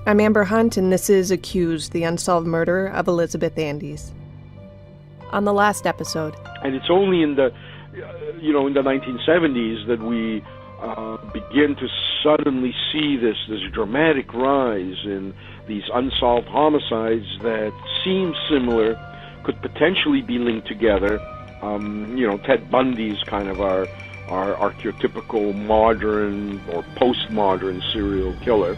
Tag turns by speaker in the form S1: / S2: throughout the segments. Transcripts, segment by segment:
S1: I'm Amber Hunt, and this is Accused, the unsolved murder of Elizabeth Andes. On the last episode...
S2: And it's only in the 1970s that we begin to suddenly see this dramatic rise in these unsolved homicides that seem similar, could potentially be linked together. Ted Bundy's kind of our archetypical modern or postmodern serial killer.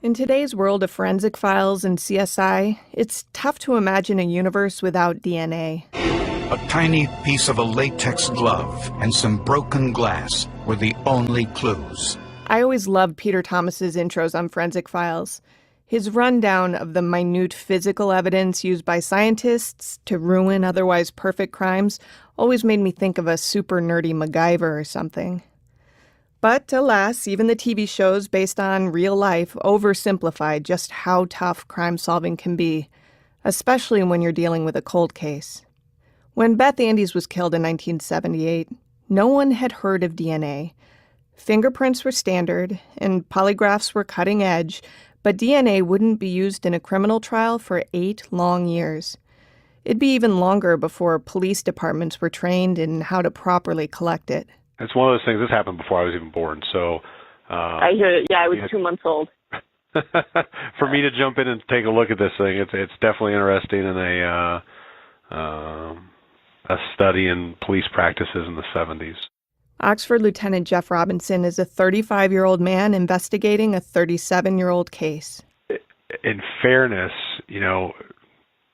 S1: In today's world of forensic files and CSI, it's tough to imagine a universe without DNA.
S3: A tiny piece of a latex glove and some broken glass were the only clues.
S1: I always loved Peter Thomas's intros on forensic files. His rundown of the minute physical evidence used by scientists to ruin otherwise perfect crimes always made me think of a super nerdy MacGyver or something. But alas, even the TV shows based on real life oversimplify just how tough crime solving can be, especially when you're dealing with a cold case. When Beth Andes was killed in 1978, no one had heard of DNA. Fingerprints were standard, and polygraphs were cutting edge, but DNA wouldn't be used in a criminal trial for 8 long years. It'd be even longer before police departments were trained in how to properly collect it.
S4: It's one of those things. This happened before I was even born, so...
S5: I hear it. Yeah, I was 2 months old.
S4: For me to jump in and take a look at this thing, it's definitely interesting, and a study in police practices in the 70s.
S1: Oxford Lieutenant Jeff Robinson is a 35-year-old man investigating a 37-year-old case.
S4: In fairness,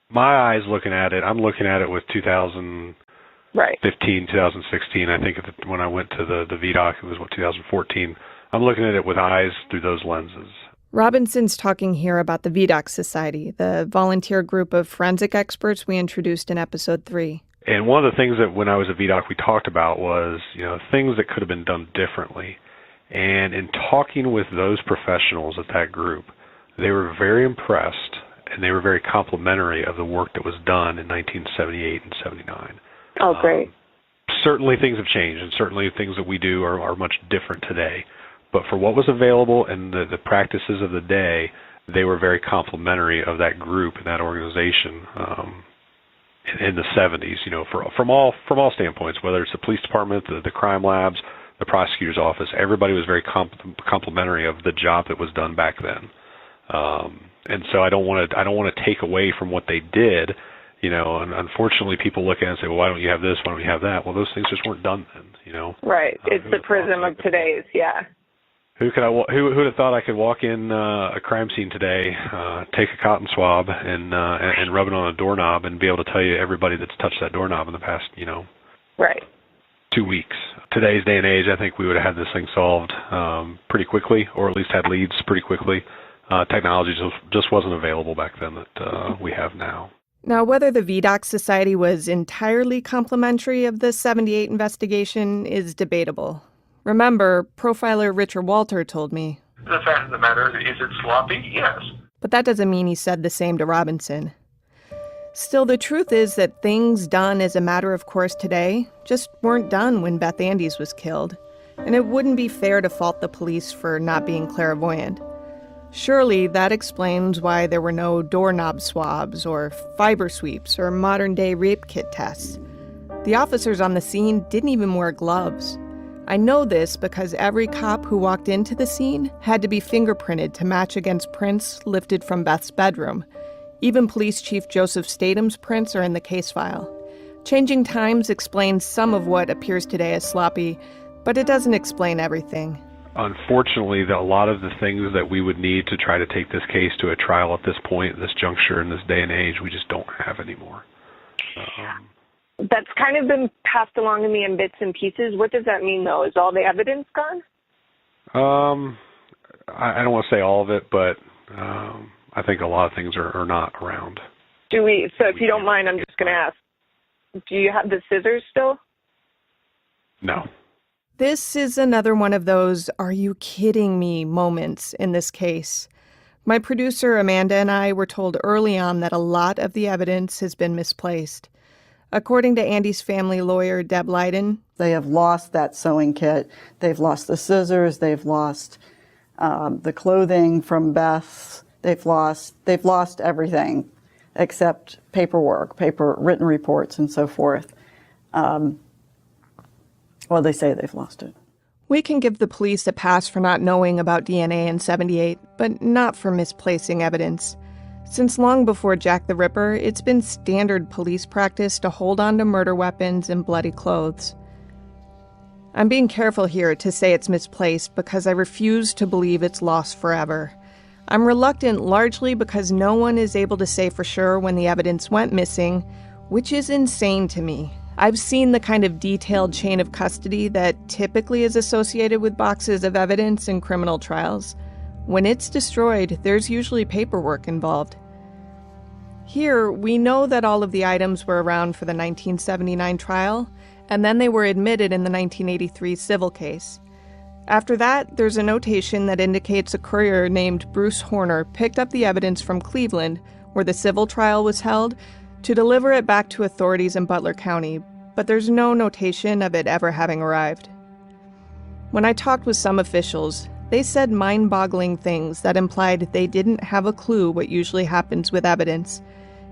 S4: my eyes looking at it, I'm looking at it with 2015, 2016. I think when I went to the VDOC, it was 2014. I'm looking at it with eyes through those lenses.
S1: Robinson's talking here about the VDOC Society, the volunteer group of forensic experts we introduced in episode 3.
S4: And one of the things that when I was at VDOC we talked about was, things that could have been done differently. And in talking with those professionals at that group, they were very impressed and they were very complimentary of the work that was done in 1978 and 79.
S5: Oh, great.
S4: Certainly things have changed, and certainly things that we do are much different today. But for what was available and the practices of the day, they were very complimentary of that group and that organization in the 70s, from all standpoints, whether it's the police department, the crime labs, the prosecutor's office. Everybody was very complimentary of the job that was done back then. And so I don't want to take away from what they did. And unfortunately, people look at it and say, well, why don't you have this? Why don't you have that? Well, those things just weren't done then,
S5: Right. It's the prism of today's, yeah.
S4: Who would have thought I could walk in a crime scene today, take a cotton swab and rub it on a doorknob and be able to tell you everybody that's touched that doorknob in the past,
S5: right,
S4: 2 weeks. Today's day and age, I think we would have had this thing solved pretty quickly, or at least had leads pretty quickly. Technology just wasn't available back then that we have now.
S1: Now, whether the VDOC Society was entirely complimentary of the 78 investigation is debatable. Remember, profiler Richard Walter told me,
S6: the fact of the matter is it sloppy? Yes.
S1: But that doesn't mean he said the same to Robinson. Still, the truth is that things done as a matter of course today just weren't done when Beth Andes was killed. And it wouldn't be fair to fault the police for not being clairvoyant. Surely that explains why there were no doorknob swabs or fiber sweeps or modern-day rape kit tests. The officers on the scene didn't even wear gloves. I know this because every cop who walked into the scene had to be fingerprinted to match against prints lifted from Beth's bedroom. Even Police Chief Joseph Statham's prints are in the case file. Changing times explains some of what appears today as sloppy, but it doesn't explain everything.
S4: Unfortunately, a lot of the things that we would need to try to take this case to a trial at this point, this juncture, in this day and age, we just don't have anymore.
S5: That's kind of been passed along to me in bits and pieces. What does that mean, though? Is all the evidence gone?
S4: I don't want to say all of it, but I think a lot of things are not around.
S5: So if you don't mind, I'm just going to ask, do you have the scissors still?
S4: No.
S1: This is another one of those "are you kidding me" moments in this case. My producer Amanda and I were told early on that a lot of the evidence has been misplaced. According to Andy's family lawyer, Deb Leiden,
S7: they have lost that sewing kit. They've lost the scissors. They've lost the clothing from Beth's. They've lost everything except paperwork, written reports, and so forth. Well, they say they've lost it.
S1: We can give the police a pass for not knowing about DNA in '78, but not for misplacing evidence. Since long before Jack the Ripper, it's been standard police practice to hold on to murder weapons and bloody clothes. I'm being careful here to say it's misplaced because I refuse to believe it's lost forever. I'm reluctant largely because no one is able to say for sure when the evidence went missing, which is insane to me. I've seen the kind of detailed chain of custody that typically is associated with boxes of evidence in criminal trials. When it's destroyed, there's usually paperwork involved. Here, we know that all of the items were around for the 1979 trial, and then they were admitted in the 1983 civil case. After that, there's a notation that indicates a courier named Bruce Horner picked up the evidence from Cleveland, where the civil trial was held, to deliver it back to authorities in Butler County, but there's no notation of it ever having arrived. When I talked with some officials, they said mind-boggling things that implied they didn't have a clue what usually happens with evidence.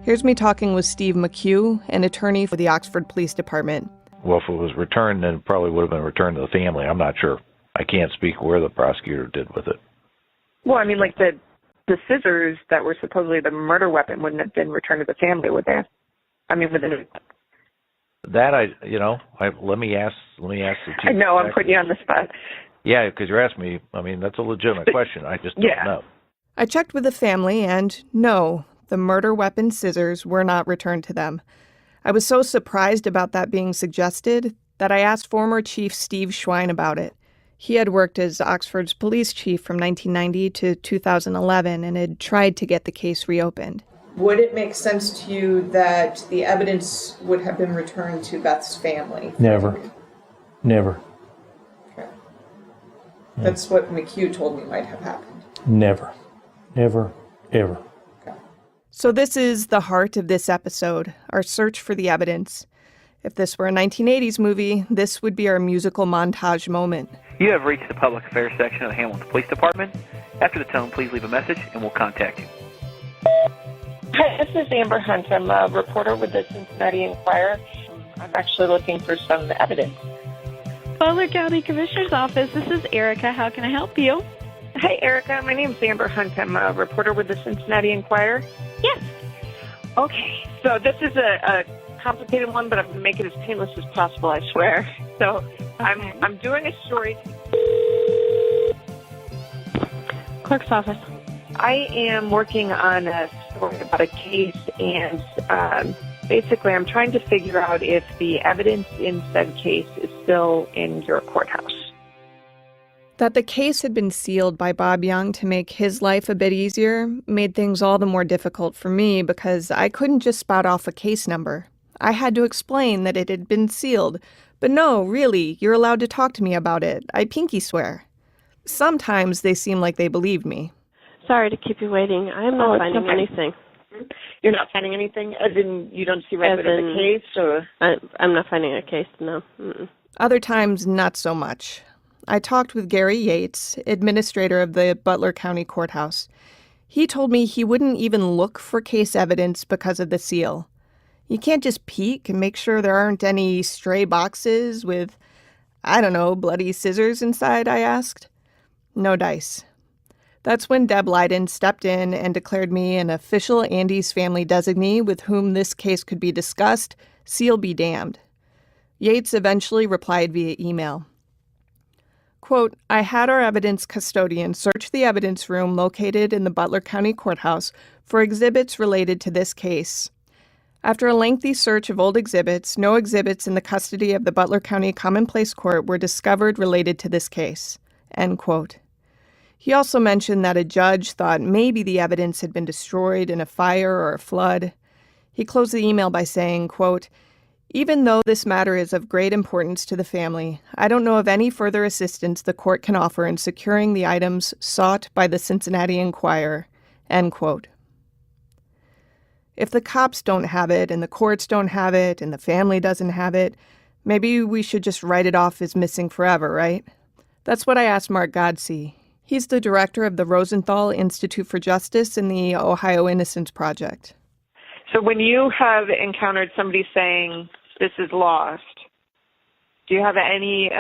S1: Here's me talking with Steve McHugh, an attorney for the Oxford Police Department.
S8: Well, if it was returned, then it probably would have been returned to the family. I'm not sure. I can't speak where the prosecutor did with it.
S5: Well, I mean, like the scissors that were supposedly the murder weapon wouldn't have been returned to the family, would they? I mean, within
S8: that let me ask the chief.
S5: I know, I'm putting you on the spot.
S8: Yeah, because you're asking me. I mean, that's a legitimate question. I just don't know.
S1: I checked with the family, and no, the murder weapon scissors were not returned to them. I was so surprised about that being suggested that I asked former Chief Steve Schwein about it. He had worked as Oxford's police chief from 1990 to 2011 and had tried to get the case reopened. Would it make sense to you that the evidence would have been returned to Beth's family?
S9: Never.
S1: Okay. That's what McHugh told me might have happened.
S9: Never, ever. Okay.
S1: So this is the heart of this episode, our search for the evidence. If this were a 1980s movie, this would be our musical montage moment.
S10: You have reached the public affairs section of the Hamilton Police Department. After the tone, please leave a message and we'll contact you.
S5: Hi, this is Amber Hunt. I'm a reporter with the Cincinnati Enquirer. I'm actually looking for some evidence.
S11: Butler County Commissioner's Office, this is Erica. How can I help you?
S5: Hi, Erica. My name's Amber Hunt. I'm a reporter with the Cincinnati Enquirer.
S11: Yes.
S5: Okay, so this is a complicated one, but I'm going to make it as painless as possible, I swear. So okay. I'm doing a story.
S11: Clerk's office.
S5: I am working on a story about a case, and basically I'm trying to figure out if the evidence in said case is still in your courthouse.
S1: That the case had been sealed by Bob Young to make his life a bit easier made things all the more difficult for me because I couldn't just spout off a case number. I had to explain that it had been sealed. But no, really, you're allowed to talk to me about it. I pinky swear. Sometimes they seem like they believed me.
S11: Sorry to keep you waiting. I'm not finding anything.
S5: You're not finding anything? As in, you don't see record of the case? Or?
S11: I'm not finding a case, no. Mm-mm.
S1: Other times, not so much. I talked with Gary Yates, administrator of the Butler County Courthouse. He told me he wouldn't even look for case evidence because of the seal. You can't just peek and make sure there aren't any stray boxes with, bloody scissors inside, I asked. No dice. That's when Deb Leiden stepped in and declared me an official Andy's family designee with whom this case could be discussed, seal be damned. Yates eventually replied via email. Quote, I had our evidence custodian search the evidence room located in the Butler County Courthouse for exhibits related to this case. After a lengthy search of old exhibits, no exhibits in the custody of the Butler County Commonplace Court were discovered related to this case. End quote. He also mentioned that a judge thought maybe the evidence had been destroyed in a fire or a flood. He closed the email by saying, quote, even though this matter is of great importance to the family, I don't know of any further assistance the court can offer in securing the items sought by the Cincinnati Enquirer. End quote. If the cops don't have it, and the courts don't have it, and the family doesn't have it, maybe we should just write it off as missing forever, right? That's what I asked Mark Godsey. He's the director of the Rosenthal Institute for Justice and the Ohio Innocence Project.
S5: So when you have encountered somebody saying this is lost, do you have any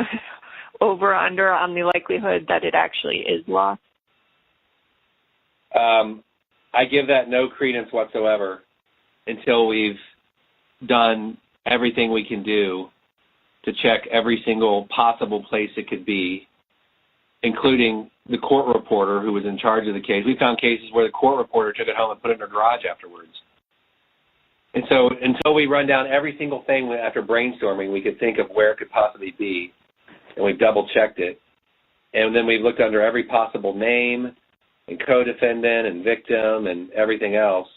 S5: over-under on the likelihood that it actually is lost?
S12: I give that no credence whatsoever until we've done everything we can do to check every single possible place it could be, including the court reporter who was in charge of the case. We found cases where the court reporter took it home and put it in her garage afterwards. And so until we run down every single thing after brainstorming, we could think of where it could possibly be, and we've double-checked it. And then we've looked under every possible name and co-defendant and victim and everything else.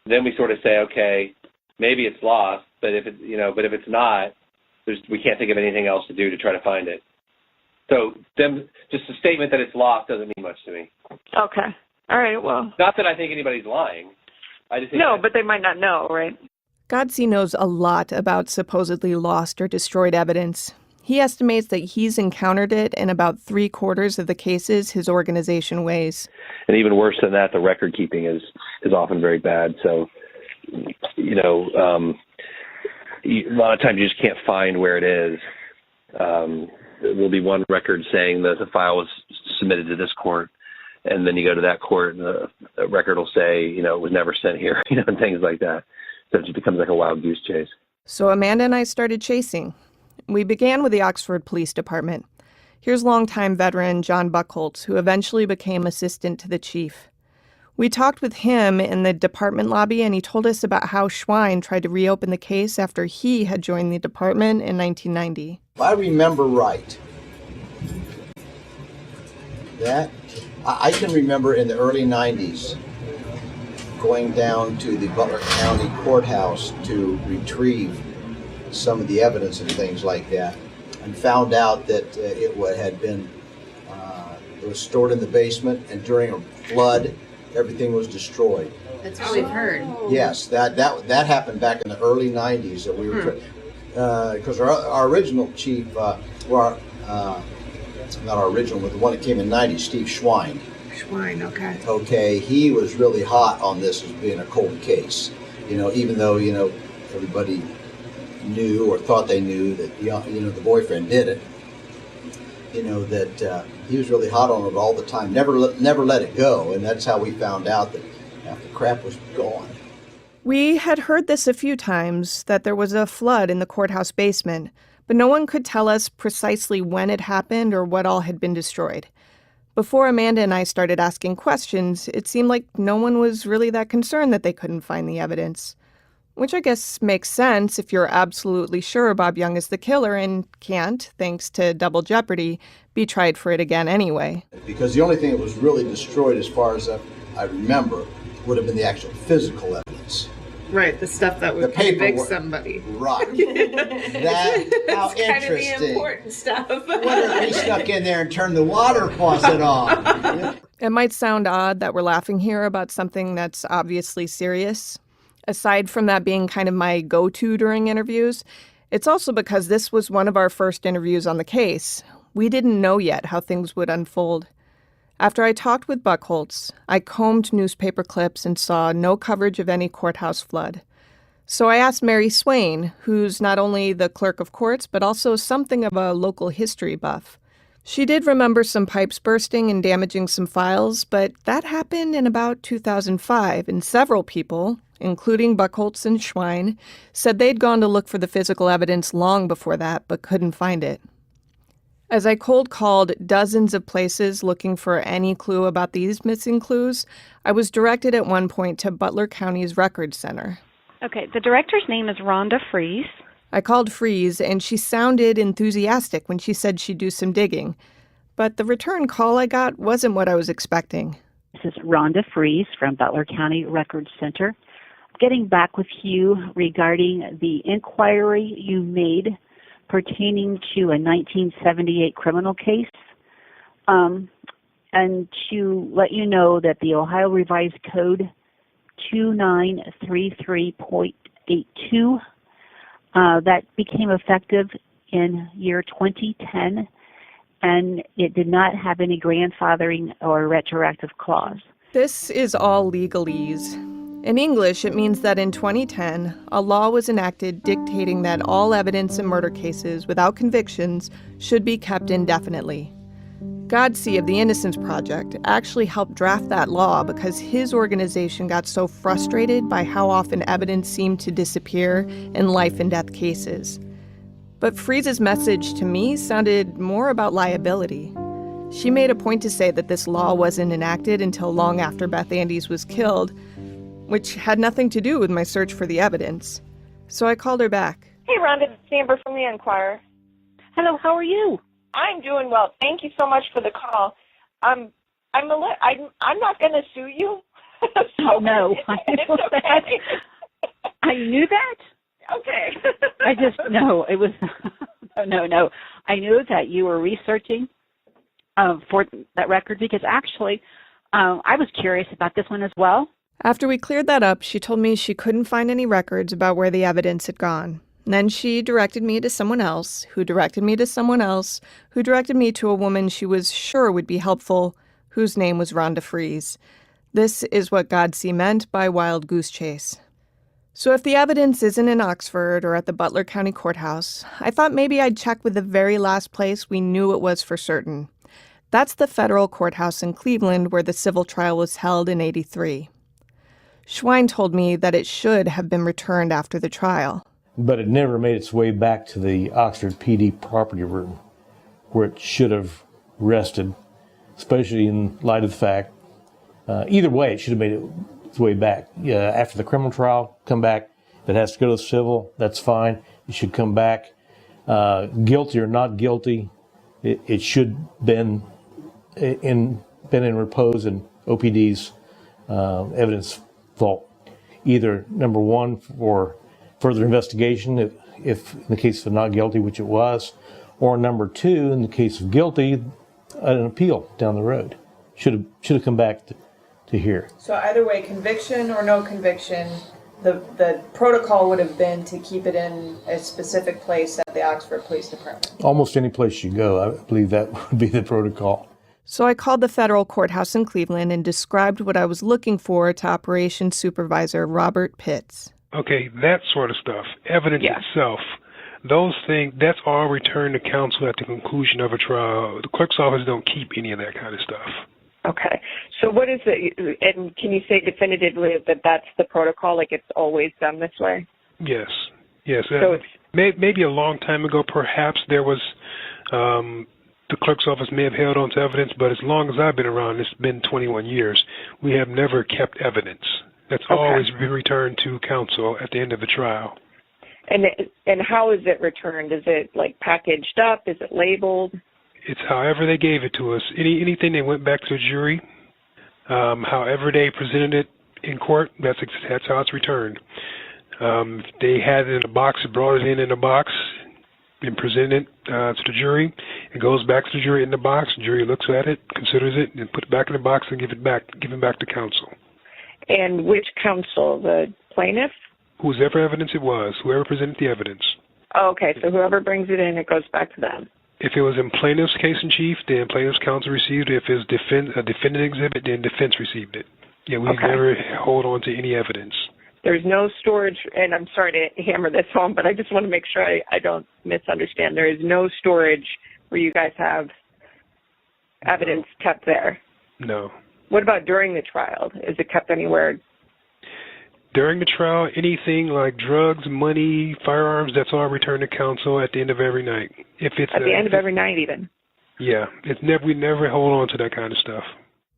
S12: Then we sort of say, okay, maybe it's lost, but if it's not, we can't think of anything else to do to try to find it. So just a statement that it's lost doesn't mean much to me.
S5: Okay. All right, well.
S12: Not that I think anybody's lying. I just think
S5: no, but they might not know, right?
S1: Godsey knows a lot about supposedly lost or destroyed evidence. He estimates that he's encountered it in about 3/4 of the cases his organization weighs.
S12: And even worse than that, the record keeping is often very bad. So, a lot of times you just can't find where it is. There will be one record saying that the file was submitted to this court, and then you go to that court, and the record will say, it was never sent here, and things like that. So it just becomes like a wild goose chase.
S1: So Amanda and I started chasing. We began with the Oxford Police Department. Here's longtime veteran John Buchholz, who eventually became assistant to the chief. We talked with him in the department lobby, and he told us about how Schwein tried to reopen the case after he had joined the department in 1990.
S13: If I remember right, that I can remember in the early 90s going down to the Butler County Courthouse to retrieve some of the evidence and things like that, and found out that it was stored in the basement, and during a flood, everything was destroyed.
S14: That's what we've heard.
S13: Yes, that happened back in the early 90s. That we were because our original chief, not our original, but the one that came in '90, Steve Schwein.
S14: Schwein, okay.
S13: Okay, he was really hot on this as being a cold case. Even though everybody knew or thought they knew that the boyfriend did it. That he was really hot on it all the time. Never let it go, and that's how we found out that half the crap was gone.
S1: We had heard this a few times, that there was a flood in the courthouse basement, but no one could tell us precisely when it happened or what all had been destroyed. Before Amanda and I started asking questions, it seemed like no one was really that concerned that they couldn't find the evidence. Which I guess makes sense if you're absolutely sure Bob Young is the killer and can't, thanks to double jeopardy, be tried for it again anyway.
S13: Because the only thing that was really destroyed, as far as I remember, would have been the actual physical evidence.
S14: Right, the stuff that would convict somebody.
S13: Right. How
S14: That's kind of the
S13: interesting.
S14: important stuff.
S13: What if he stuck in there and turned the water faucet on?
S1: It might sound odd that we're laughing here about something that's obviously serious. Aside from that being kind of my go-to during interviews, it's also because this was one of our first interviews on the case. We didn't know yet how things would unfold. After I talked with Buchholz, I combed newspaper clips and saw no coverage of any courthouse flood. So I asked Mary Swain, who's not only the clerk of courts, but also something of a local history buff. She did remember some pipes bursting and damaging some files, but that happened in about 2005, and several people, including Buchholz and Schwein, said they'd gone to look for the physical evidence long before that, but couldn't find it. As I cold-called dozens of places looking for any clue about these missing clues, I was directed at one point to Butler County's Records Center.
S11: Okay, the director's name is Rhonda Fries.
S1: I called Fries, and she sounded enthusiastic when she said she'd do some digging. But the return call I got wasn't what I was expecting.
S15: This is Rhonda Fries from Butler County Records Center. Getting back with you regarding the inquiry you made pertaining to a 1978 criminal case. and to let you know that the Ohio Revised Code 2933.82 that became effective in year 2010, and it did not have any grandfathering or retroactive clause.
S1: This is all legalese. In English, it means that in 2010, a law was enacted dictating that all evidence in murder cases without convictions should be kept indefinitely. Godsey of the Innocence Project actually helped draft that law because his organization got so frustrated by how often evidence seemed to disappear in life and death cases. But Freese's message to me sounded more about liability. She made a point to say that this law wasn't enacted until long after Beth Andes was killed, which had nothing to do with my search for the evidence. So I called her back.
S5: Hey, Rhonda, it's Amber from the Enquirer.
S11: Hello, how are you?
S5: I'm doing well. Thank you so much for the call. I'm not going to sue you.
S11: Oh, no.
S5: It's okay.
S11: I knew that.
S5: Okay.
S11: I just, no, it was, no. I knew that you were researching for that record because actually I was curious about this one as well.
S1: After we cleared that up, she told me she couldn't find any records about where the evidence had gone. And then she directed me to someone else, who directed me to someone else, who directed me to a woman she was sure would be helpful, whose name was Rhonda Freese. This is what Godsey meant by wild goose chase. So if the evidence isn't in Oxford or at the Butler County Courthouse, I thought maybe I'd check with the very last place we knew it was for certain. That's the federal courthouse in Cleveland where the civil trial was held in '83. Schwein told me that it should have been returned after the trial.
S9: But it never made its way back to the Oxford PD property room, where it should have rested, especially in light of the fact, either way, it should have made its way back. After the criminal trial, come back. If it has to go to the civil, that's fine. It should come back. Guilty or not guilty, it should been in repose in OPD's evidence vault. Either number one for further investigation, if in the case of not guilty, which it was, or number two, in the case of guilty, an appeal down the road. Should have come back to here.
S1: So either way, conviction or no conviction, the protocol would have been to keep it in a specific place at the Oxford Police Department.
S9: Almost any place you go, I believe that would be the protocol.
S1: So I called the federal courthouse in Cleveland and described what I was looking for to Operations Supervisor Robert Pitts.
S16: Okay, that sort of stuff, evidence itself, those things, that's all returned to counsel at the conclusion of a trial. The clerk's office don't keep any of that kind of stuff.
S5: Okay. So what is it, and can you say definitively that that's the protocol, like it's always done this way?
S16: Yes.
S5: So
S16: maybe a long time ago, perhaps there was, the clerk's office may have held on to evidence, but as long as I've been around, it's been 21 years, we have never kept evidence. That's always been returned to counsel at the end of the trial.
S5: And how is it returned? Is it like packaged up? Is it labeled?
S16: It's however they gave it to us. Anything they went back to a jury, however they presented it in court, that's how it's returned. If they had it in a box, brought it in a box, and presented it to the jury. It goes back to the jury in the box. The jury looks at it, considers it, and put it back in the box and give it back to counsel.
S5: And which counsel? The plaintiff?
S16: Whoever evidence it was, whoever presented the evidence.
S5: Oh, okay, so whoever brings it in, it goes back to them.
S16: If it was in plaintiff's case in chief, then plaintiff's counsel received it. If it was a defendant exhibit, then defense received it. Yeah, we never hold on to any evidence.
S5: There's no storage, and I'm sorry to hammer this home, but I just want to make sure I don't misunderstand. There is no storage where you guys have evidence kept there?
S16: No.
S5: What about during the trial? Is it kept anywhere?
S16: During the trial, anything like drugs, money, firearms, that's all returned to counsel at the end of every night. If it's
S5: at the end of every night, even?
S16: Yeah. We never hold on to that kind of stuff.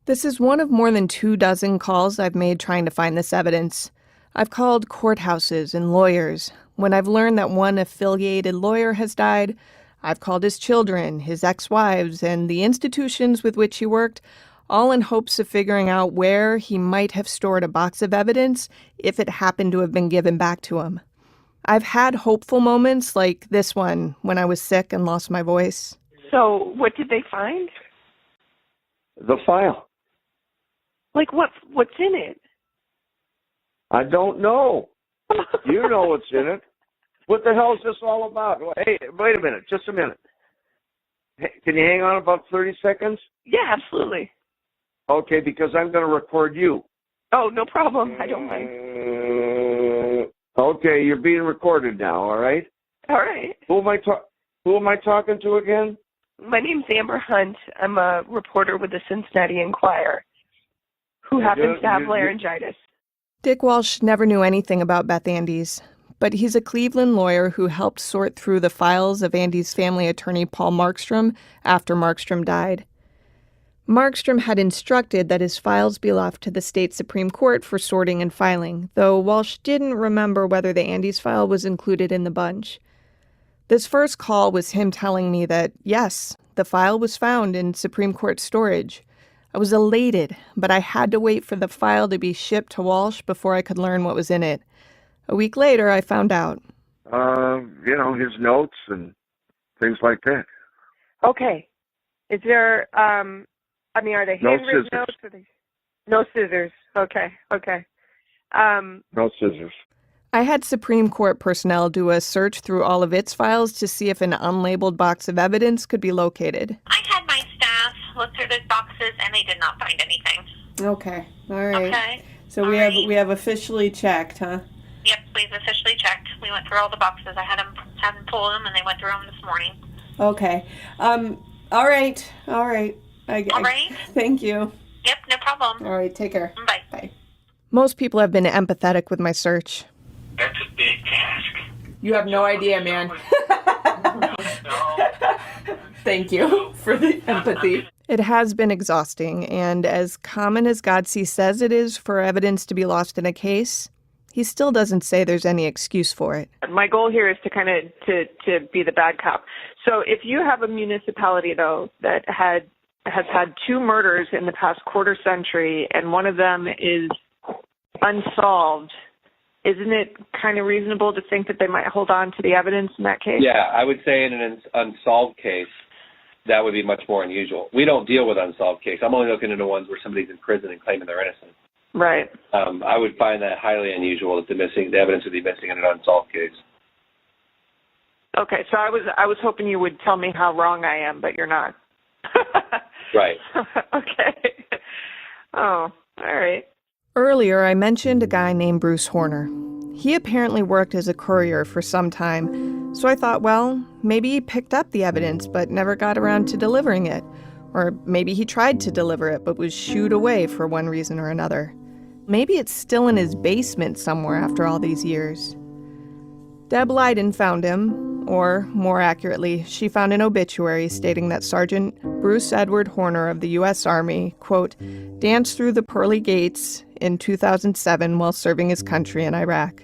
S1: This is one of more than 24 calls I've made trying to find this evidence. I've called courthouses and lawyers. When I've learned that one affiliated lawyer has died, I've called his children, his ex-wives, and the institutions with which he worked, all in hopes of figuring out where he might have stored a box of evidence if it happened to have been given back to him. I've had hopeful moments like this one when I was sick and lost my voice.
S5: So what did they find?
S17: The file.
S5: Like what's in it?
S17: I don't know. You know what's in it. What the hell is this all about? Hey, wait a minute. Just a minute. Hey, can you hang on about 30 seconds?
S5: Yeah, absolutely.
S17: Okay, because I'm going to record you.
S5: Oh, no problem. I don't mind.
S17: Okay, you're being recorded now, all right?
S5: All right.
S17: Who am I talking to again?
S5: My name's Amber Hunt. I'm a reporter with the Cincinnati Enquirer who happens to have laryngitis.
S1: Dick Walsh never knew anything about Beth Andes, but he's a Cleveland lawyer who helped sort through the files of Andes' family attorney Paul Markstrom after Markstrom died. Markstrom had instructed that his files be left to the state Supreme Court for sorting and filing, though Walsh didn't remember whether the Andes file was included in the bunch. This first call was him telling me that, yes, the file was found in Supreme Court storage. I was elated, but I had to wait for the file to be shipped to Walsh before I could learn what was in it. A week later, I found out.
S17: His notes and things like that.
S5: Okay. Is there, are they handwritten notes? No scissors. Okay.
S17: No scissors.
S1: I had Supreme Court personnel do a search through all of its files to see if an unlabeled box of evidence could be located.
S18: I had my staff look through those boxes, and they did not find anything.
S14: Okay. All right.
S18: Okay.
S14: So we have officially checked, huh?
S18: Yep, we've officially checked. We went through all the boxes. I had them pull them, and they went through them this morning.
S14: Okay. All right. All right. Thank you.
S18: Yep, no problem.
S14: All right. Take care.
S18: Bye.
S14: Bye.
S1: Most people have been empathetic with my search.
S6: That's a big task.
S14: You have no idea, man. Thank you for the empathy.
S1: It has been exhausting, and as common as Godsey says it is for evidence to be lost in a case, he still doesn't say there's any excuse for it.
S5: My goal here is to kind of to be the bad cop. So if you have a municipality, though, that has had 2 murders in the past quarter century, and one of them is unsolved, isn't it kind of reasonable to think that they might hold on to the evidence in that case?
S12: Yeah, I would say in an unsolved case, that would be much more unusual. We don't deal with unsolved cases. I'm only looking into ones where somebody's in prison and claiming they're innocent.
S5: Right.
S12: I would find that highly unusual that the evidence would be missing in an unsolved case.
S5: Okay, so I was hoping you would tell me how wrong I am, but you're not.
S12: Right.
S5: Okay. Oh, all right.
S1: Earlier, I mentioned a guy named Bruce Horner. He apparently worked as a courier for some time, so I thought, well, maybe he picked up the evidence but never got around to delivering it. Or maybe he tried to deliver it but was shooed away for one reason or another. Maybe it's still in his basement somewhere after all these years. Deb Leiden found him, or more accurately, she found an obituary stating that Sergeant Bruce Edward Horner of the U.S. Army, quote, danced through the pearly gates in 2007 while serving his country in Iraq.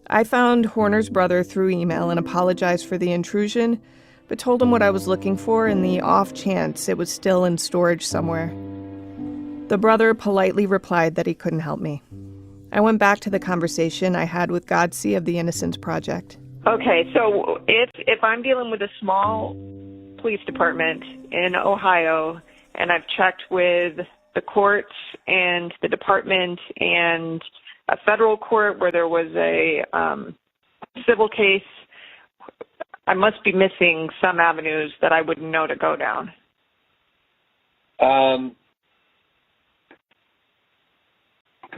S1: I found Horner's brother through email and apologized for the intrusion, but told him what I was looking for in the off chance it was still in storage somewhere. The brother politely replied that he couldn't help me. I went back to the conversation I had with Godsey of the Innocence Project.
S5: Okay, so if I'm dealing with a small police department in Ohio, and I've checked with the courts and the department and a federal court where there was a civil case, I must be missing some avenues that I wouldn't know to go down.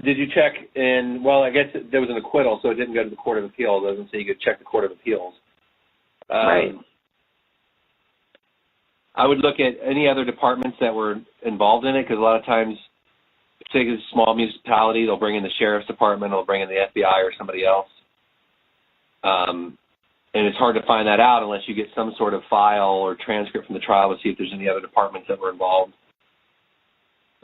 S12: Did you check in, well, I guess there was an acquittal, so it didn't go to the Court of Appeals. It doesn't say you could check the Court of Appeals.
S5: Right.
S12: I would look at any other departments that were involved in it, because a lot of times, say it's a small municipality, they'll bring in the sheriff's department, they'll bring in the FBI or somebody else. And it's hard to find that out unless you get some sort of file or transcript from the trial to see if there's any other departments that were involved.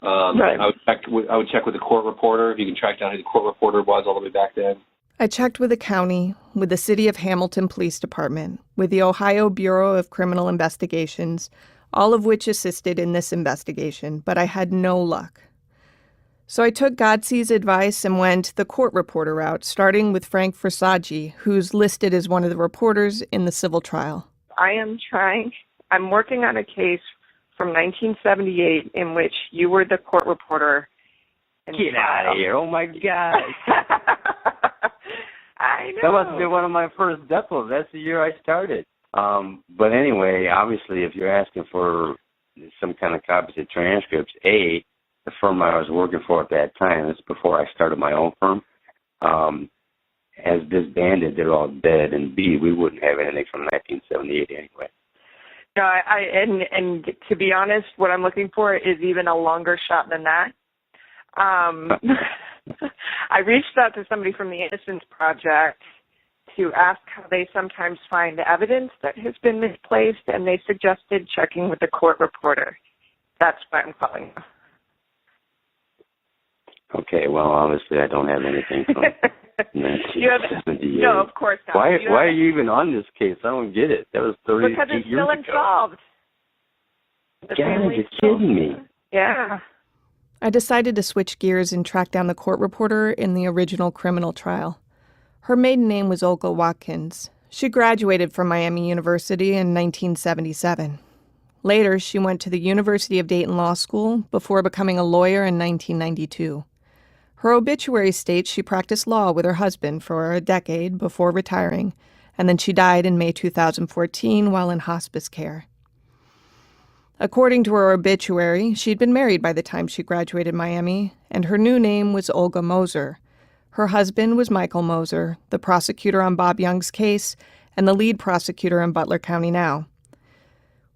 S5: Right.
S12: I would check with the court reporter, if you can track down who the court reporter was all the way back then.
S1: I checked with the county, with the City of Hamilton Police Department, with the Ohio Bureau of Criminal Investigations, all of which assisted in this investigation, but I had no luck. So I took Godsey's advice and went the court reporter route, starting with Frank Versaggi, who's listed as one of the reporters in the civil trial.
S5: I'm working on a case from 1978 in which you were the court reporter.
S19: Get out of here. Oh, my God.
S5: I know.
S19: That must have been one of my first depots. That's the year I started. But anyway, obviously, if you're asking for some kind of copies of transcripts, A, the firm I was working for at that time, this is before I started my own firm, has disbanded. They're all dead. And B, we wouldn't have anything from 1978 anyway.
S5: No, and to be honest, what I'm looking for is even a longer shot than that. I reached out to somebody from the Innocence Project to ask how they sometimes find evidence that has been misplaced, and they suggested checking with the court reporter. That's why I'm calling you.
S19: Okay, well, obviously I don't have anything from 1978.
S5: No, of course not.
S19: Why are you even on this case? I don't get it. That was 38
S5: because it's
S19: years
S5: still
S19: ago.
S5: unsolved. The
S19: God,
S5: family's
S19: you're kidding me.
S5: Yeah.
S1: I decided to switch gears and track down the court reporter in the original criminal trial. Her maiden name was Olga Watkins. She graduated from Miami University in 1977. Later, she went to the University of Dayton Law School before becoming a lawyer in 1992. Her obituary states she practiced law with her husband for a decade before retiring, and then she died in May 2014 while in hospice care. According to her obituary, she'd been married by the time she graduated Miami, and her new name was Olga Moser. Her husband was Michael Moser, the prosecutor on Bob Young's case and the lead prosecutor in Butler County now.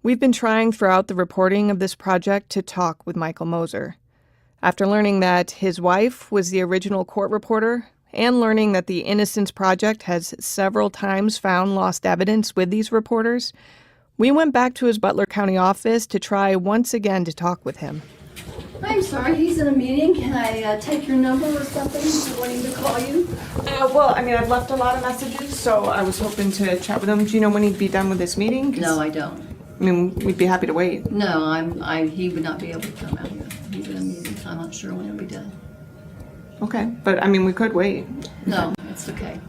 S1: We've been trying throughout the reporting of this project to talk with Michael Moser. After learning that his wife was the original court reporter and learning that the Innocence Project has several times found lost evidence with these reporters, we went back to his Butler County office to try once again to talk with him.
S20: I'm sorry, he's in a meeting. Can I take your number or something? I want him to call you.
S1: I've left a lot of messages, so I was hoping to chat with him. Do you know when he'd be done with this meeting?
S20: No, I don't.
S1: We'd be happy to wait.
S20: No, he would not be able to come out here. He's in a meeting, so I'm not sure when he'll be done.
S1: Okay, but we could wait.
S20: No, it's okay.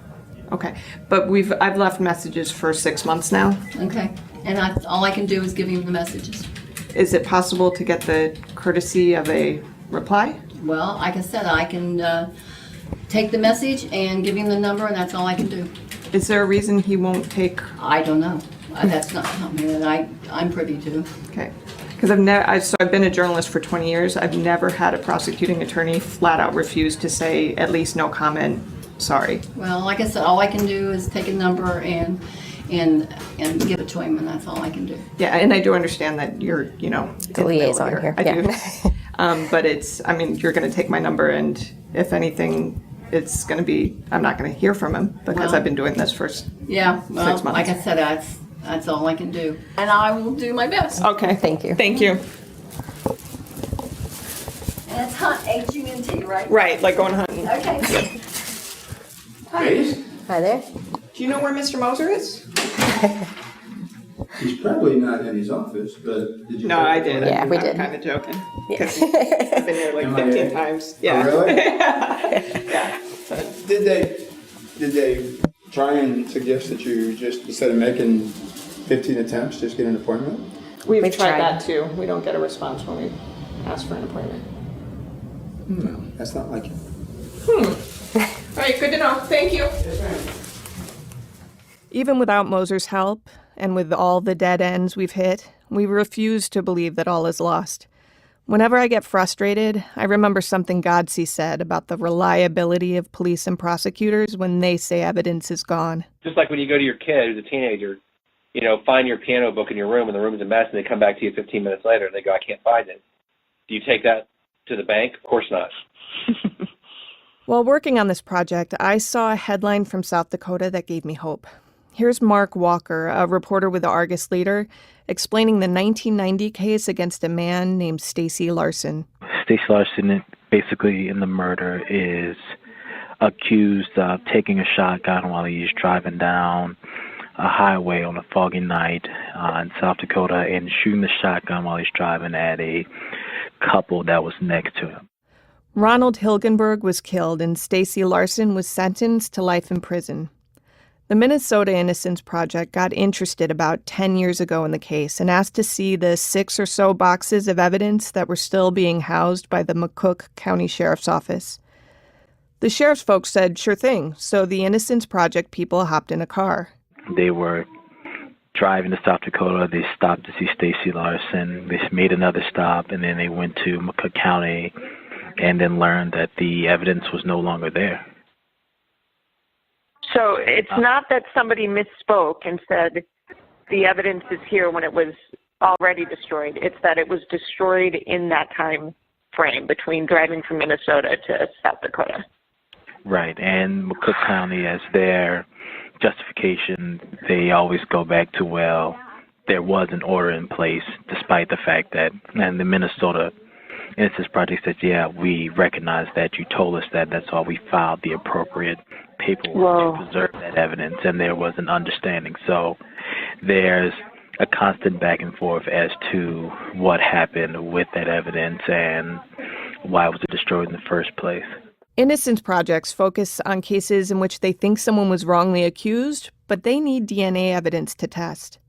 S1: Okay, but I've left messages for 6 months now.
S20: Okay, and all I can do is give him the messages.
S1: Is it possible to get the courtesy of a reply?
S20: Well, like I said, I can take the message and give him the number, and that's all I can do.
S1: Is there a reason he won't take?
S20: I don't know. That's not something that I'm privy to.
S1: Okay, because I've been a journalist for 20 years. I've never had a prosecuting attorney flat out refuse to say at least no comment. Sorry.
S20: Well, like I said, all I can do is take a number and give it to him, and that's all I can do.
S1: Yeah, and I do understand that you're, the
S21: liaison here.
S1: I
S21: do.
S1: But you're going to take my number, and if anything, it's going to be, I'm not going to hear from him because I've been doing this for 6 months.
S20: Like I said, that's all I can do, and I will do my best.
S1: Okay.
S21: Thank you.
S1: Thank you.
S20: And it's hunt, H-U-N-T, right?
S1: Right, like going hunting.
S20: Okay.
S21: Hi there.
S1: Do you know where Mr. Moser is?
S22: He's probably not in his office, but did you?
S1: No, I did.
S21: Yeah, we did.
S1: I'm kind of joking. Because I've been there like 15 times. Yeah.
S22: Oh, really?
S1: Yeah.
S22: Did they try and suggest that you just, instead of making 15 attempts, just get an appointment?
S1: We've tried that too. We don't get a response when we ask for an appointment.
S22: No, that's not like it.
S1: All right, good to know. Thank you. Even without Moser's help, and with all the dead ends we've hit, we refuse to believe that all is lost. Whenever I get frustrated, I remember something Godsey said about the reliability of police and prosecutors when they say evidence is gone.
S12: Just like when you go to your kid who's a teenager, find your piano book in your room and the room's a mess, and they come back to you 15 minutes later and they go, I can't find it. Do you take that to the bank? Of course not.
S1: While working on this project, I saw a headline from South Dakota that gave me hope. Here's Mark Walker, a reporter with the Argus Leader, explaining the 1990 case against a man named Stacy Larson.
S23: Stacy Larson, basically in the murder, is accused of taking a shotgun while he's driving down a highway on a foggy night in South Dakota and shooting the shotgun while he's driving at a couple that was next to him.
S1: Ronald Hilgenberg was killed and Stacy Larson was sentenced to life in prison. The Minnesota Innocence Project got interested about 10 years ago in the case and asked to see the 6 or so boxes of evidence that were still being housed by the McCook County Sheriff's Office. The sheriff's folks said, sure thing, so the Innocence Project people hopped in a car.
S23: They were driving to South Dakota. They stopped to see Stacy Larson. They made another stop, and then they went to McCook County and then learned that the evidence was no longer there.
S5: So it's not that somebody misspoke and said the evidence is here when it was already destroyed. It's that it was destroyed in that time frame between driving from Minnesota to South Dakota.
S23: Right, and McCook County, as their justification, they always go back to, well, there was an order in place, despite the fact that, and the Minnesota Innocence Project says, yeah, we recognize that, you told us that, that's why we filed the appropriate paperwork to preserve that evidence, and there was an understanding. So there's a constant back and forth as to what happened with that evidence and why was it destroyed in the first place.
S1: Innocence projects focus on cases in which they think someone was wrongly accused, but they need DNA evidence to test.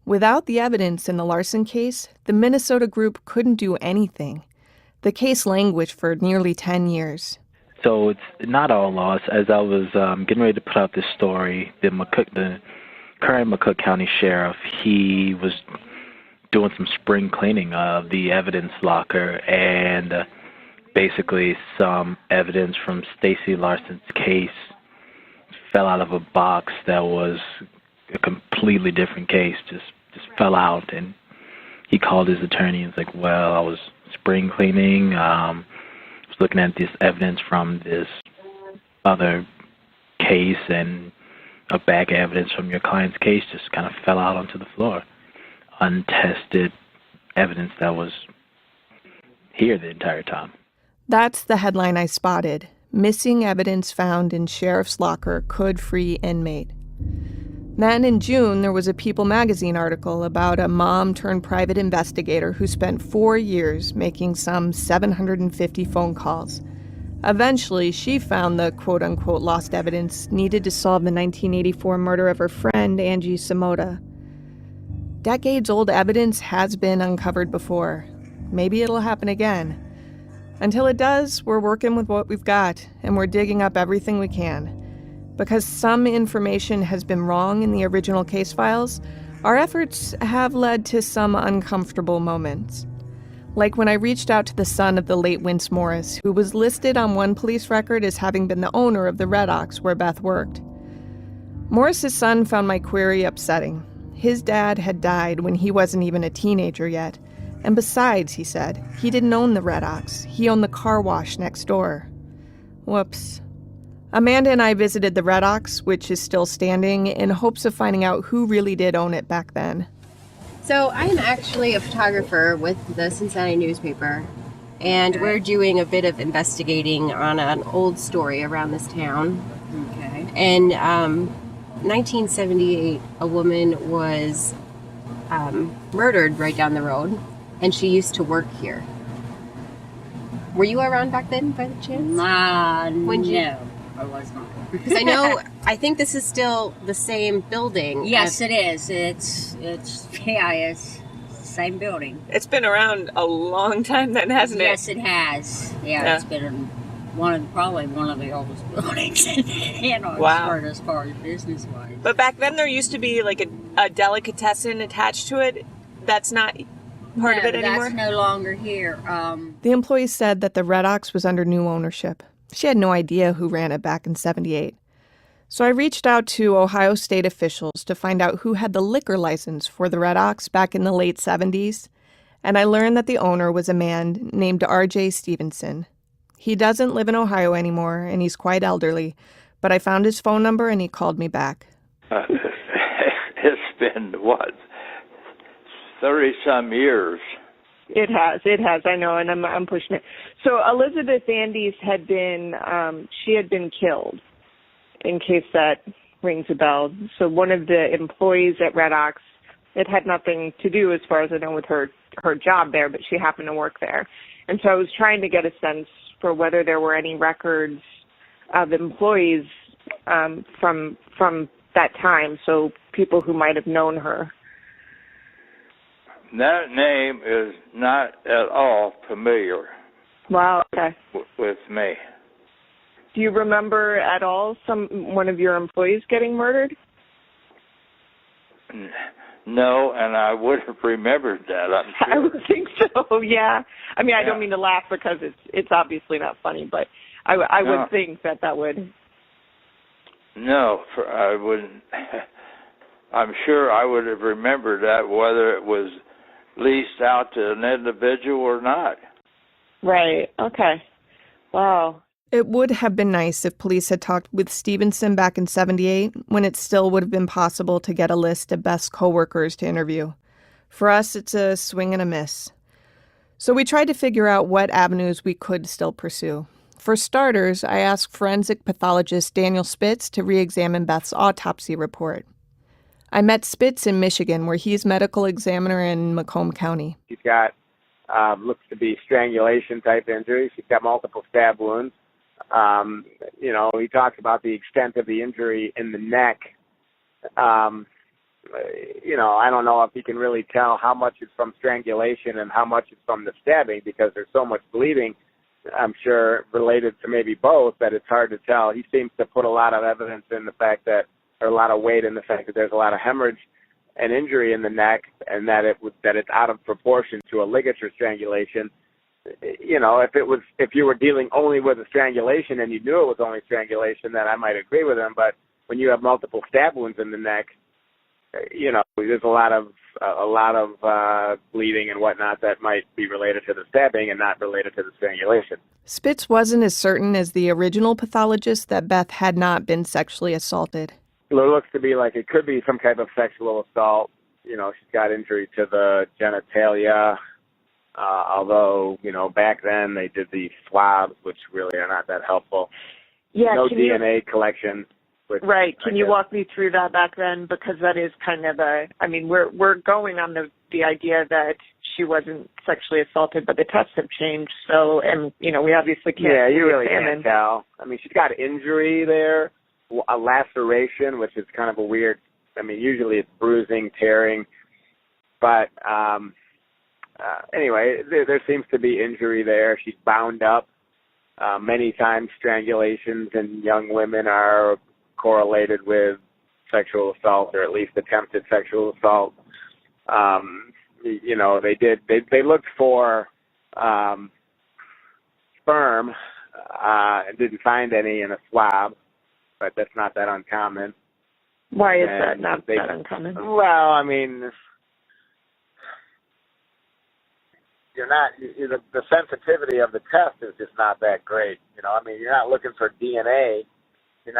S1: Without the evidence in the Larson case, the Minnesota group couldn't do anything. The case languished for nearly 10 years.
S23: So it's not all lost. As I was getting ready to put out this story, the current McCook County Sheriff, he was doing some spring cleaning of the evidence locker, and basically some evidence from Stacy Larson's case fell out of a box that was a completely different case, just fell out. And he called his attorney and was like, well, I was spring cleaning, was looking at this evidence from this other case, and a bag of evidence from your client's case just kind of fell out onto the floor. Untested evidence that was here the entire time.
S1: That's the headline I spotted. Missing evidence found in sheriff's locker could free inmate. Then in June, there was a People magazine article about a mom-turned-private investigator who spent 4 years making some 750 phone calls. Eventually, she found the quote-unquote lost evidence needed to solve the 1984 murder of her friend, Angie Samota. Decades-old evidence has been uncovered before. Maybe it'll happen again. Until it does, we're working with what we've got, and we're digging up everything we can. Because some information has been wrong in the original case files, our efforts have led to some uncomfortable moments. Like when I reached out to the son of the late Wince Morris, who was listed on one police record as having been the owner of the Red Ox where Beth worked. Morris's son found my query upsetting. His dad had died when he wasn't even a teenager yet. And besides, he said, he didn't own the Red Ox. He owned the car wash next door. Whoops. Amanda and I visited the Red Ox, which is still standing, in hopes of finding out who really did own it back then.
S2: So I'm actually a photographer with the Cincinnati newspaper, and we're doing a bit of investigating on an old story around this town.
S3: Okay.
S2: In 1978, a woman was murdered right down the road, and she used to work here. Were you around back then, by the chance?
S3: No, I was not.
S2: Because I think this is still the same building.
S3: Yes, it is. It's the same building.
S14: It's been around a long time then, hasn't it?
S3: Yes, it has. Yeah, it's been probably one of the oldest buildings in Oxford as far as business-wise.
S14: But back then there used to be like a delicatessen attached to it. That's not part of it anymore?
S3: That's no longer here.
S1: The employee said that the Red Ox was under new ownership. She had no idea who ran it back in '78. So I reached out to Ohio state officials to find out who had the liquor license for the Red Ox back in the late '70s, and I learned that the owner was a man named R.J. Stevenson. He doesn't live in Ohio anymore, and he's quite elderly, but I found his phone number and he called me back.
S21: It's been, 30-some years.
S5: It has, I know, and I'm pushing it. So Elizabeth Andes had been killed, in case that rings a bell. So one of the employees at Red Ox, it had nothing to do, as far as I know, with her job there, but she happened to work there. And so I was trying to get a sense for whether there were any records of employees from that time, so people who might have known her.
S4: That name is not at all familiar.
S5: Wow, okay.
S4: With me.
S5: Do you remember at all one of your employees getting murdered?
S4: No, and I would have remembered that, I'm sure.
S5: I would think so, yeah. I mean, I don't mean to laugh because it's obviously not funny, but I would think that would...
S4: No, I wouldn't. I'm sure I would have remembered that, whether it was leased out to an individual or not.
S5: Right, okay. Wow.
S1: It would have been nice if police had talked with Stevenson back in '78, when it still would have been possible to get a list of Beth's coworkers to interview. For us, it's a swing and a miss. So we tried to figure out what avenues we could still pursue. For starters, I asked forensic pathologist Daniel Spitz to re-examine Beth's autopsy report. I met Spitz in Michigan, where he's medical examiner in Macomb County.
S7: She's got, looks to be strangulation type injury. She's got multiple stab wounds. He talks about the extent of the injury in the neck. I don't know if you can really tell how much is from strangulation and how much is from the stabbing, because there's so much bleeding, I'm sure, related to maybe both, that it's hard to tell. He seems to put a lot of evidence in the fact that, or a lot of weight in the fact that there's a lot of hemorrhage and injury in the neck, and that it's out of proportion to a ligature strangulation. If you were dealing only with a strangulation and you knew it was only strangulation, then I might agree with him. But when you have multiple stab wounds in the neck, there's a lot of bleeding and whatnot that might be related to the stabbing and not related to the strangulation.
S1: Spitz wasn't as certain as the original pathologist that Beth had not been sexually assaulted.
S7: It looks to be like it could be some type of sexual assault. She's got injury to the genitalia. Although, back then they did these swabs, which really are not that helpful.
S5: Yeah,
S7: no DNA collection.
S5: Right. Can you walk me through that back then? Because that is kind of we're going on the idea that she wasn't sexually assaulted, but the tests have changed. So, and, we obviously can't.
S7: Yeah, you really can't tell. She's got injury there, a laceration, which is kind of a weird, usually it's bruising, tearing. But, anyway, there seems to be injury there. She's bound up. Many times strangulations in young women are correlated with sexual assault, or at least attempted sexual assault. They looked for sperm and didn't find any in a swab, but that's not that uncommon.
S5: Why is that not that uncommon?
S7: Well, the sensitivity of the test is just not that great. You're not looking for DNA. We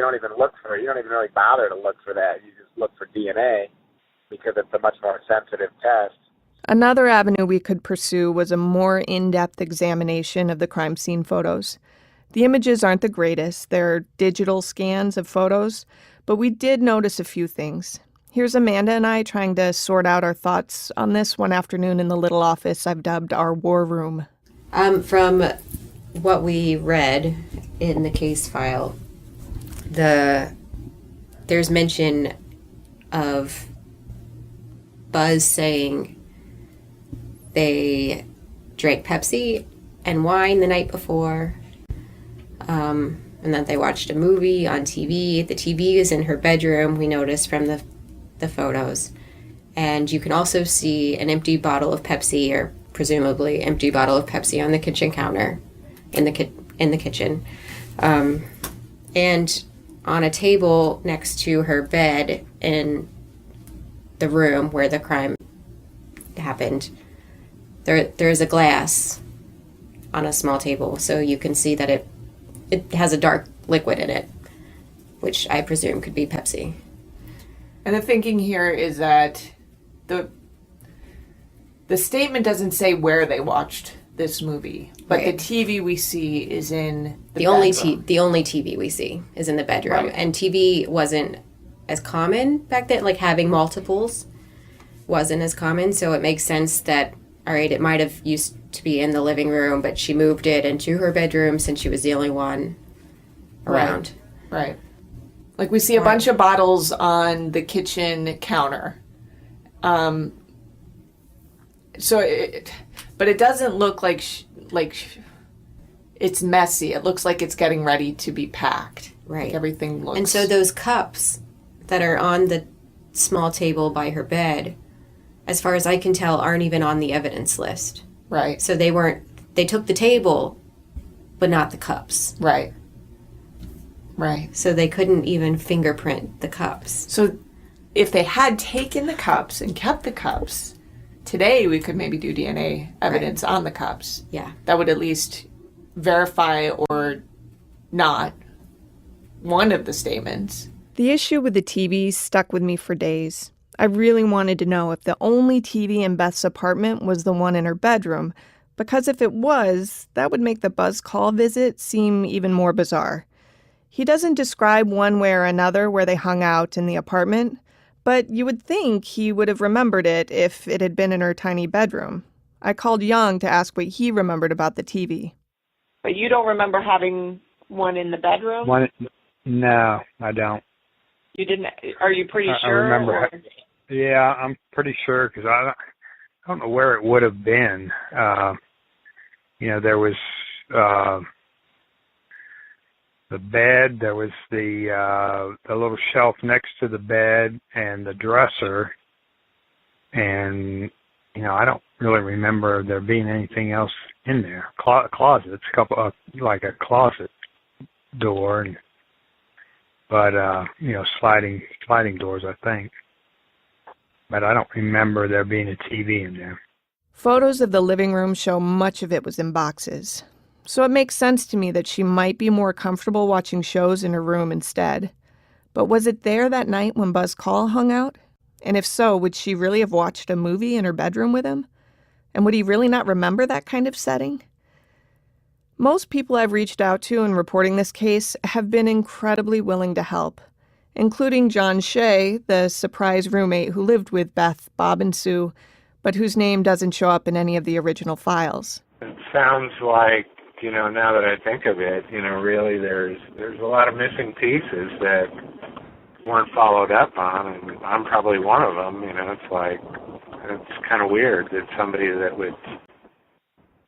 S7: don't even look for it. You don't even really bother to look for that. You just look for DNA because it's a much more sensitive test.
S1: Another avenue we could pursue was a more in-depth examination of the crime scene photos. The images aren't the greatest. They're digital scans of photos, but we did notice a few things. Here's Amanda and I trying to sort out our thoughts on this one afternoon in the little office I've dubbed our war room.
S2: From what we read in the case file, there's mention of Buzz saying they drank Pepsi and wine the night before, and that they watched a movie on TV. The TV is in her bedroom, we noticed from the photos. And you can also see an empty bottle of Pepsi, or presumably empty bottle of Pepsi, on the kitchen counter in the kitchen. And on a table next to her bed in the room where the crime happened, there's a glass on a small table, so you can see that it has a dark liquid in it, which I presume could be Pepsi.
S14: And the thinking here is that the statement doesn't say where they watched this movie, but right. The TV we see is in the
S2: only TV we see is in the bedroom, right. And TV wasn't as common back then. Like having multiples wasn't as common, so it makes sense that it might have used to be in the living room, but she moved it into her bedroom since she was the only one around.
S14: Right.
S1: Like we see a bunch of bottles on the kitchen counter. But it doesn't look like it's messy. It looks like it's getting ready to be packed.
S2: Right.
S1: Like everything looks.
S2: And so those cups that are on the small table by her bed, as far as I can tell, aren't even on the evidence list.
S1: Right.
S2: So they took the table, but not the cups.
S1: Right. Right.
S2: So they couldn't even fingerprint the cups.
S1: So if they had taken the cups and kept the cups, today we could maybe do DNA evidence on the cups.
S2: Yeah.
S1: That would at least verify or not one of the statements. The issue with the TV stuck with me for days. I really wanted to know if the only TV in Beth's apartment was the one in her bedroom, because if it was, that would make the Buzz call visit seem even more bizarre. He doesn't describe one way or another where they hung out in the apartment, but you would think he would have remembered it if it had been in her tiny bedroom. I called Young to ask what he remembered about the TV.
S5: But you don't remember having one in the bedroom?
S22: No, I don't.
S5: You didn't? Are you pretty
S22: I
S5: sure?
S22: remember. Yeah, I'm pretty sure because I don't know where it would have been. There was the bed, there was the little shelf next to the bed, and the dresser, and I don't really remember there being anything else in there. Closets, like a closet door, but sliding doors, I think. But I don't remember there being a TV in there.
S1: Photos of the living room show much of it was in boxes. So it makes sense to me that she might be more comfortable watching shows in her room instead. But was it there that night when Buzz Call hung out? And if so, would she really have watched a movie in her bedroom with him? And would he really not remember that kind of setting? Most people I've reached out to in reporting this case have been incredibly willing to help, including John Shea, the surprise roommate who lived with Beth, Bob, and Sue, but whose name doesn't show up in any of the original files.
S8: It sounds like, now that I think of it, really there's a lot of missing pieces that weren't followed up on, and I'm probably one of them. It's kind of weird that somebody that would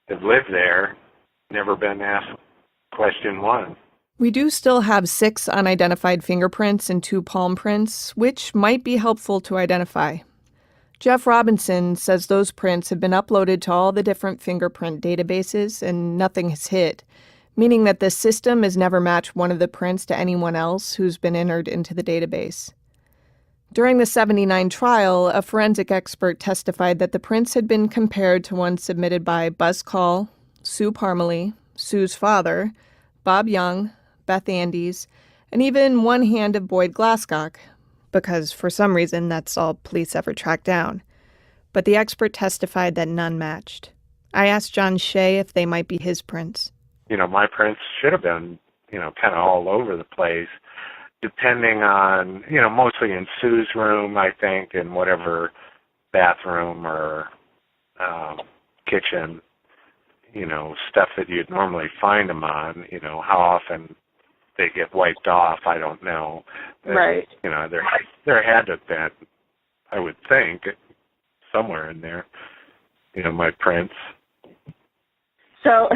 S8: have lived there never been asked question one.
S1: We do still have 6 unidentified fingerprints and 2 palm prints, which might be helpful to identify. Jeff Robinson says those prints have been uploaded to all the different fingerprint databases and nothing has hit, meaning that the system has never matched one of the prints to anyone else who's been entered into the database. During the 79 trial, a forensic expert testified that the prints had been compared to one submitted by Buzz Call, Sue Parmalee, Sue's father, Bob Young, Beth Andes, and even one hand of Boyd Glasscock, because for some reason that's all police ever tracked down. But the expert testified that none matched. I asked John Shea if they might be his prints.
S8: My prints should have been, kind of all over the place, depending on, mostly in Sue's room, I think, and whatever bathroom or kitchen, stuff that you'd normally find them on, how often they get wiped off, I don't know.
S5: Right.
S8: There had to have been, I would think, somewhere in there, my prints.
S5: So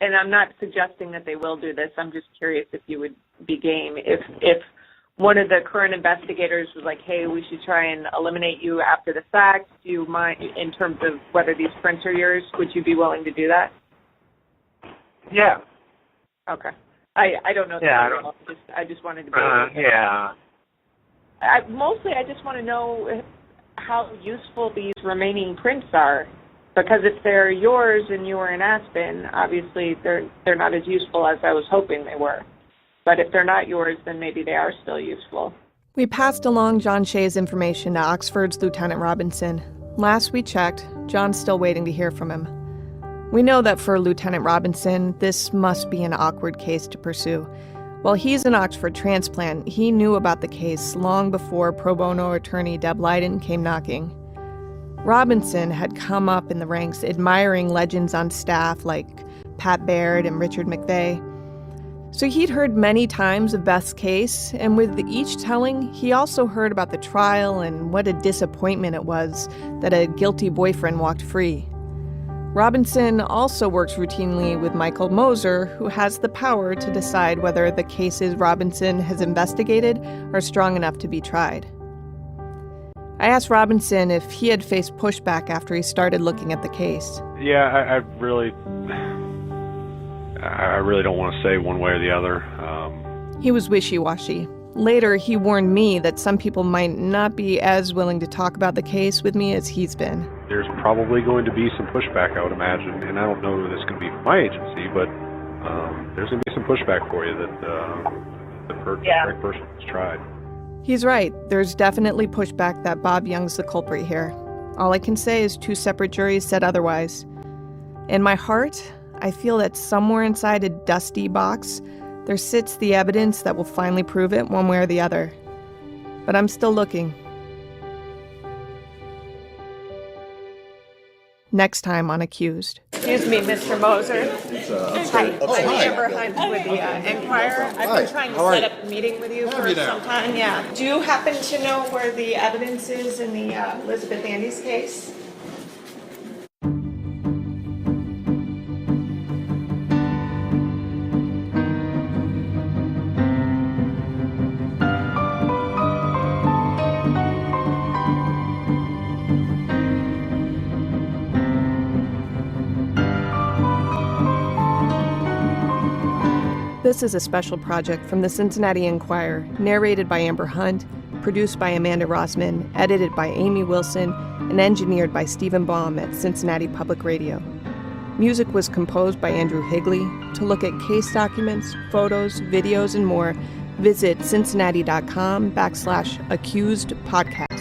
S5: and I'm not suggesting that they will do this, I'm just curious if you would be game. If one of the current investigators was like, hey, we should try and eliminate you after the fact, do you mind, in terms of whether these prints are yours, would you be willing to do that?
S8: Yeah.
S5: Okay. I don't know.
S8: Yeah.
S5: I just wanted to be
S8: yeah.
S5: I just want to know how useful these remaining prints are. Because if they're yours and you were in Aspen, obviously they're not as useful as I was hoping they were. But if they're not yours, then maybe they are still useful.
S1: We passed along John Shea's information to Oxford's Lieutenant Robinson. Last we checked, John's still waiting to hear from him. We know that for Lieutenant Robinson, this must be an awkward case to pursue. While he's an Oxford transplant, he knew about the case long before pro bono attorney Deb Leiden came knocking. Robinson had come up in the ranks admiring legends on staff like Pat Baird and Richard McVeigh. So he'd heard many times of Beth's case, and with each telling, he also heard about the trial and what a disappointment it was that a guilty boyfriend walked free. Robinson also works routinely with Michael Moser, who has the power to decide whether the cases Robinson has investigated are strong enough to be tried. I asked Robinson if he had faced pushback after he started looking at the case.
S10: Yeah, I really don't want to say one way or the other.
S1: He was wishy-washy. Later, he warned me that some people might not be as willing to talk about the case with me as he's been.
S10: There's probably going to be some pushback, I would imagine, and I don't know that it's going to be from my agency, but there's going to be some pushback for you that the right person has tried.
S1: He's right. There's definitely pushback that Bob Young's the culprit here. All I can say is 2 separate juries said otherwise. In my heart, I feel that somewhere inside a dusty box, there sits the evidence that will finally prove it one way or the other. But I'm still looking. Next time on Accused.
S14: Excuse me, Mr. Moser. Hi. I'm Amber Hunt with the Enquirer. I've been trying to set up a meeting with you for some time. Yeah. Do you happen to know where the evidence is in the Elizabeth Andes case?
S1: This is a special project from the Cincinnati Enquirer, narrated by Amber Hunt, produced by Amanda Rossman, edited by Amy Wilson, and engineered by Stephen Baum at Cincinnati Public Radio. Music was composed by Andrew Higley. To look at case documents, photos, videos, and more, visit cincinnati.com/accusedpodcast.